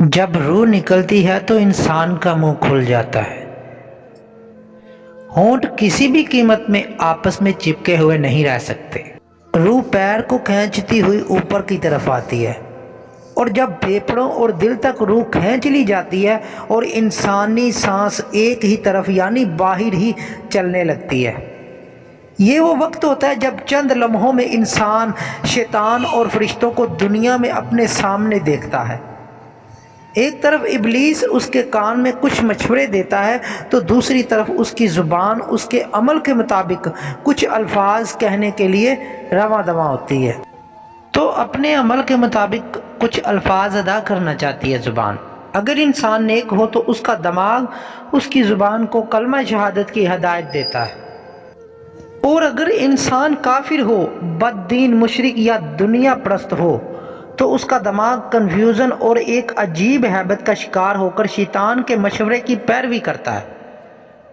جب روح نکلتی ہے تو انسان کا منہ کھل جاتا ہے۔ ہونٹ کسی بھی قیمت میں آپس میں چپکے ہوئے نہیں رہ سکتے۔ روح پیر کو کھینچتی ہوئی اوپر کی طرف آتی ہے، اور جب پھیپھڑوں اور دل تک روح کھینچ لی جاتی ہے اور انسانی سانس ایک ہی طرف یعنی باہر ہی چلنے لگتی ہے، یہ وہ وقت ہوتا ہے جب چند لمحوں میں انسان شیطان اور فرشتوں کو دنیا میں اپنے سامنے دیکھتا ہے۔ ایک طرف ابلیس اس کے کان میں کچھ مشورے دیتا ہے تو دوسری طرف اس کی زبان اس کے عمل کے مطابق کچھ الفاظ کہنے کے لیے رواں دواں ہوتی ہے۔ تو اپنے عمل کے مطابق کچھ الفاظ ادا کرنا چاہتی ہے زبان۔ اگر انسان نیک ہو تو اس کا دماغ اس کی زبان کو کلمہ شہادت کی ہدایت دیتا ہے، اور اگر انسان کافر ہو، بد دین، مشرک یا دنیا پرست ہو تو اس کا دماغ کنفیوژن اور ایک عجیب ہیبت کا شکار ہو کر شیطان کے مشورے کی پیروی کرتا ہے،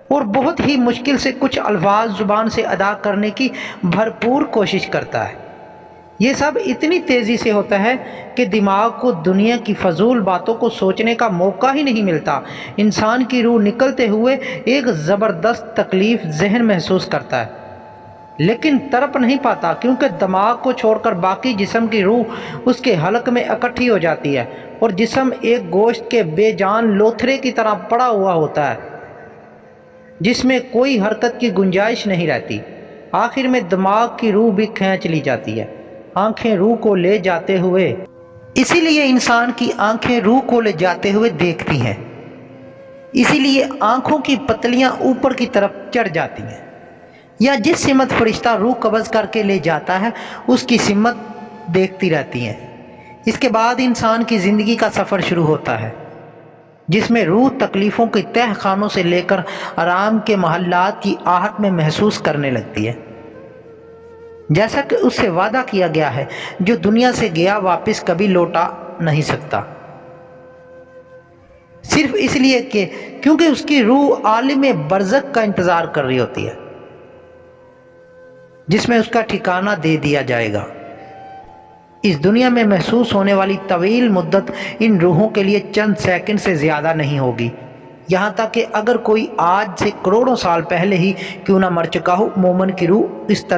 اور بہت ہی مشکل سے کچھ الفاظ زبان سے ادا کرنے کی بھرپور کوشش کرتا ہے۔ یہ سب اتنی تیزی سے ہوتا ہے کہ دماغ کو دنیا کی فضول باتوں کو سوچنے کا موقع ہی نہیں ملتا۔ انسان کی روح نکلتے ہوئے ایک زبردست تکلیف ذہن محسوس کرتا ہے، لیکن تڑپ نہیں پاتا، کیونکہ دماغ کو چھوڑ کر باقی جسم کی روح اس کے حلق میں اکٹھی ہو جاتی ہے، اور جسم ایک گوشت کے بے جان لوتھڑے کی طرح پڑا ہوا ہوتا ہے جس میں کوئی حرکت کی گنجائش نہیں رہتی۔ آخر میں دماغ کی روح بھی کھینچ لی جاتی ہے، آنکھیں روح کو لے جاتے ہوئے۔ اسی لیے انسان کی آنکھیں روح کو لے جاتے ہوئے دیکھتی ہیں، اسی لیے آنکھوں کی پتلیاں اوپر کی طرف چڑھ جاتی ہیں، یا جس سمت فرشتہ روح قبض کر کے لے جاتا ہے اس کی سمت دیکھتی رہتی ہیں۔ اس کے بعد انسان کی زندگی کا سفر شروع ہوتا ہے، جس میں روح تکلیفوں کے تہ خانوں سے لے کر آرام کے محلات کی آہٹ میں محسوس کرنے لگتی ہے، جیسا کہ اس سے وعدہ کیا گیا ہے، جو دنیا سے گیا واپس کبھی لوٹا نہیں سکتا، صرف اس لیے کہ کیونکہ اس کی روح عالم برزخ کا انتظار کر رہی ہوتی ہے، جس میں اس کا ٹھکانہ دے دیا جائے گا۔ اس دنیا میں محسوس ہونے والی طویل مدت ان روحوں کے لیے چند سیکنڈ سے زیادہ نہیں ہوگی، یہاں تک کہ اگر کوئی آج سے کروڑوں سال پہلے ہی کیوں نہ مر چکا ہو، مومن کی روح اس طرح